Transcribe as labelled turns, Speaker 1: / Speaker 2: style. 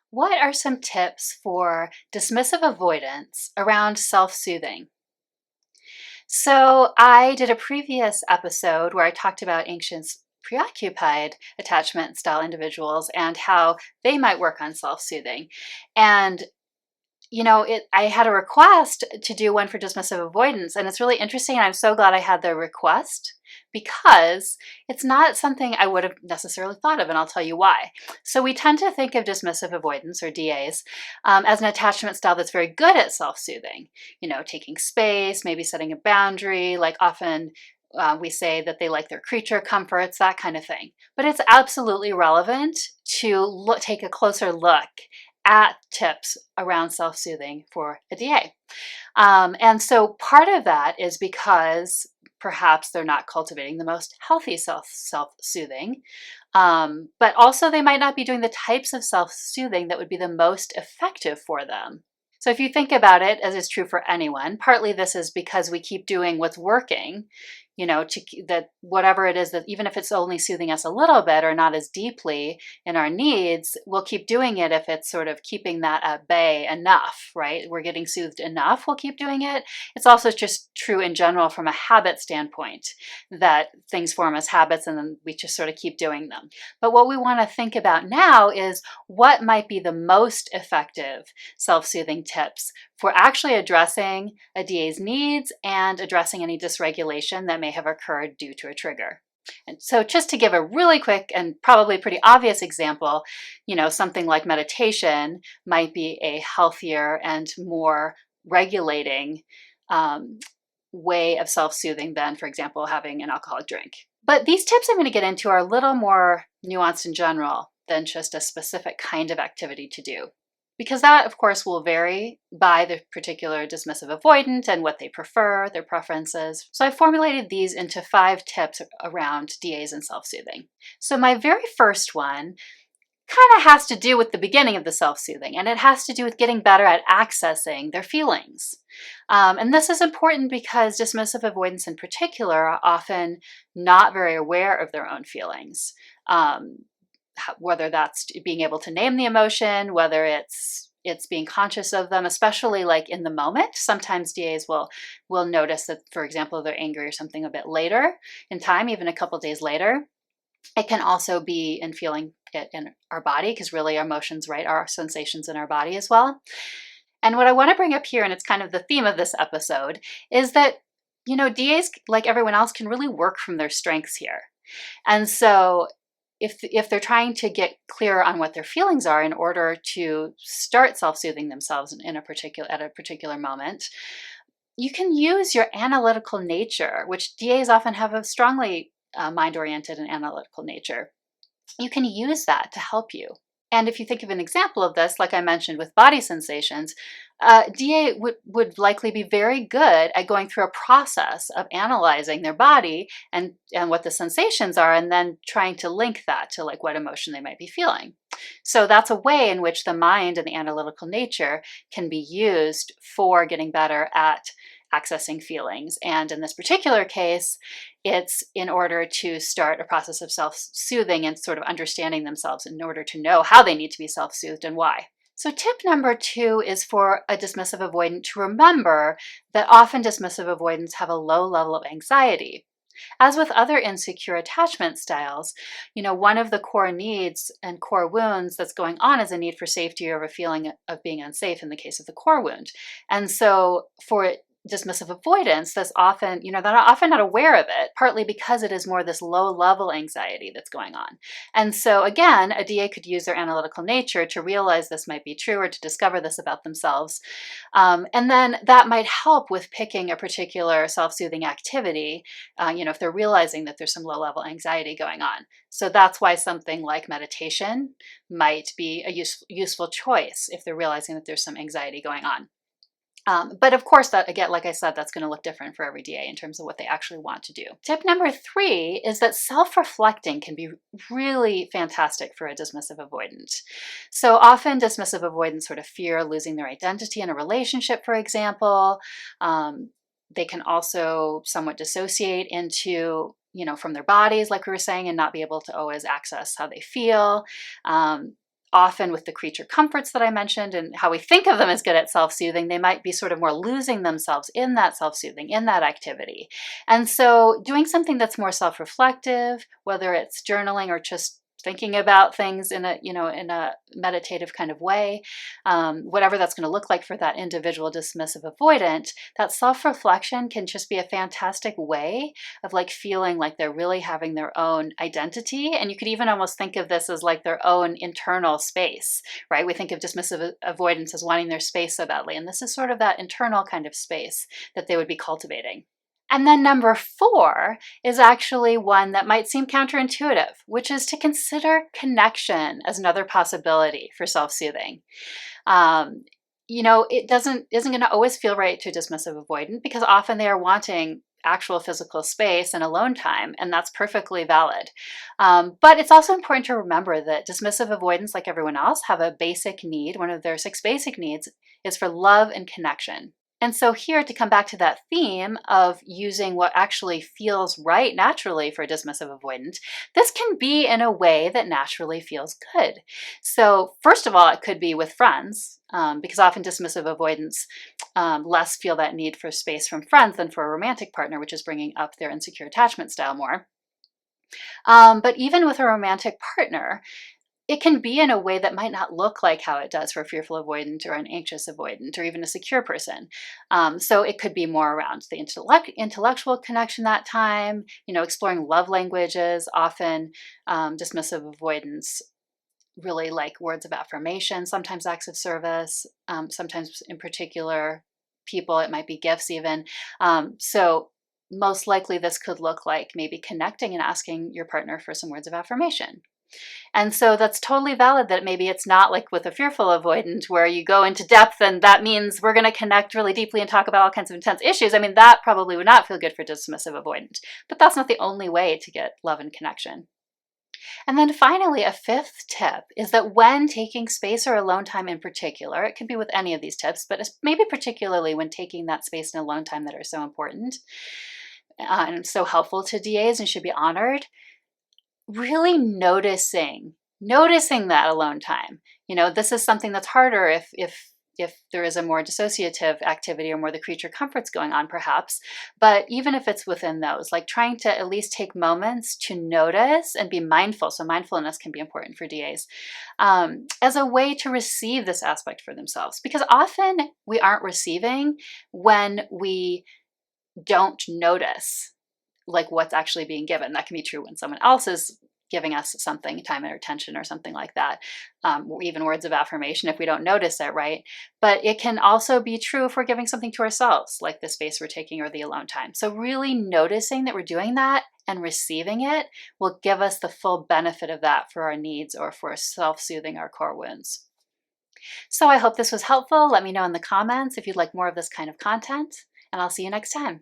Speaker 1: What are some tips for dismissive avoidance around self-soothing? So I did a previous episode where I talked about anxious preoccupied attachment style individuals and how they might work on self-soothing. And I had a request to do one for dismissive avoidance, and it's really interesting. And I'm so glad I had the request because it's not something I would have necessarily thought of, and I'll tell you why. So we tend to think of dismissive avoidance, or DAs, as an attachment style that's very good at self-soothing, taking space, maybe setting a boundary, like often we say that they like their creature comforts, that kind of thing. But it's absolutely relevant to take a closer look at tips around self-soothing for a DA. And so part of that is because perhaps they're not cultivating the most healthy self-soothing, but also they might not be doing the types of self-soothing that would be the most effective for them. So if you think about it, as is true for anyone, partly this is because we keep doing what's working, that whatever it is, that even if it's only soothing us a little bit or not as deeply in our needs, we'll keep doing it if it's sort of keeping that at bay enough, right? We're getting soothed enough, we'll keep doing it. It's also just true in general from a habit standpoint that things form as habits and then we just sort of keep doing them. But what we want to think about now is what might be the most effective self-soothing tips for actually addressing a DA's needs and addressing any dysregulation that may have occurred due to a trigger. And so just to give a really quick and probably pretty obvious example, something like meditation might be a healthier and more regulating way of self-soothing than, for example, having an alcoholic drink. But these tips I'm going to get into are a little more nuanced in general than just a specific kind of activity to do. Because that, of course, will vary by the particular dismissive avoidant and what they prefer, their preferences. So I formulated these into 5 tips around DAs and self-soothing. So my very first one kind of has to do with the beginning of the self-soothing, and it has to do with getting better at accessing their feelings. And this is important because dismissive avoidants in particular are often not very aware of their own feelings. Whether that's being able to name the emotion, whether it's being conscious of them, especially like in the moment. Sometimes DAs will notice that, for example, they're angry or something a bit later in time, even a couple days later. It can also be in feeling it in our body, because really our emotions, right, are sensations in our body as well. And what I want to bring up here, and it's kind of the theme of this episode, is that, DAs, like everyone else, can really work from their strengths here. And so if they're trying to get clear on what their feelings are in order to start self-soothing themselves at a particular moment, you can use your analytical nature, which DAs often have a strongly mind-oriented and analytical nature. You can use that to help you. And if you think of an example of this, like I mentioned with body sensations, DA would likely be very good at going through a process of analyzing their body and what the sensations are, and then trying to link that to like what emotion they might be feeling. So that's a way in which the mind and the analytical nature can be used for getting better at accessing feelings. And in this particular case, it's in order to start a process of self-soothing and sort of understanding themselves in order to know how they need to be self-soothed and why. So tip number 2 is for a dismissive avoidant to remember that often dismissive avoidants have a low level of anxiety. As with other insecure attachment styles, one of the core needs and core wounds that's going on is a need for safety or a feeling of being unsafe in the case of the core wound. And so for dismissive avoidance, that's often, they're often not aware of it, partly because it is more this low-level anxiety that's going on. And so again, a DA could use their analytical nature to realize this might be true or to discover this about themselves. And then that might help with picking a particular self-soothing activity, if they're realizing that there's some low-level anxiety going on. So that's why something like meditation might be a useful choice if they're realizing that there's some anxiety going on. But of course, that again, like I said, that's going to look different for every DA in terms of what they actually want to do. Tip number 3 is that self-reflecting can be really fantastic for a dismissive avoidant. So often dismissive avoidants sort of fear losing their identity in a relationship, for example. They can also somewhat dissociate into, from their bodies, like we were saying, and not be able to always access how they feel. often with the creature comforts that I mentioned and how we think of them as good at self-soothing, they might be sort of more losing themselves in that self-soothing, in that activity. And so doing something that's more self-reflective, whether it's journaling or just thinking about things in a meditative kind of way, whatever that's going to look like for that individual dismissive avoidant, that self-reflection can just be a fantastic way of like feeling like they're really having their own identity. And you could even almost think of this as like their own internal space, right? We think of dismissive avoidance as wanting their space so badly. And this is sort of that internal kind of space that they would be cultivating. And then number 4 is actually one that might seem counterintuitive, which is to consider connection as another possibility for self-soothing. It isn't going to always feel right to a dismissive avoidant because often they are wanting actual physical space and alone time, and that's perfectly valid. But it's also important to remember that dismissive avoidants, like everyone else, have a basic need. One of their 6 basic needs is for love and connection. And so here, to come back to that theme of using what actually feels right naturally for a dismissive avoidant, this can be in a way that naturally feels good. So first of all, it could be with friends, because often dismissive avoidants less feel that need for space from friends than for a romantic partner, which is bringing up their insecure attachment style more. But even with a romantic partner, it can be in a way that might not look like how it does for a fearful avoidant or an anxious avoidant or even a secure person. So it could be more around the intellectual connection that time, exploring love languages. Often dismissive avoidants really like words of affirmation, sometimes acts of service, sometimes in particular people, it might be gifts even. So most likely this could look like maybe connecting and asking your partner for some words of affirmation. And so that's totally valid that maybe it's not like with a fearful avoidant where you go into depth and that means we're going to connect really deeply and talk about all kinds of intense issues. I mean, that probably would not feel good for dismissive avoidant, but that's not the only way to get love and connection. And then finally, a 5th tip is that when taking space or alone time in particular, it can be with any of these tips, but maybe particularly when taking that space and alone time that are so important and so helpful to DAs and should be honored, really noticing that alone time. This is something that's harder if there is a more dissociative activity or more the creature comforts going on perhaps. But even if it's within those, like trying to at least take moments to notice and be mindful. So mindfulness can be important for DAs as a way to receive this aspect for themselves, because often we aren't receiving when we don't notice like what's actually being given. That can be true when someone else is giving us something, time and attention or something like that, or even words of affirmation if we don't notice it, right? But it can also be true if we're giving something to ourselves, like the space we're taking or the alone time. So really noticing that we're doing that and receiving it will give us the full benefit of that for our needs or for self-soothing our core wounds. So I hope this was helpful. Let me know in the comments if you'd like more of this kind of content, and I'll see you next time.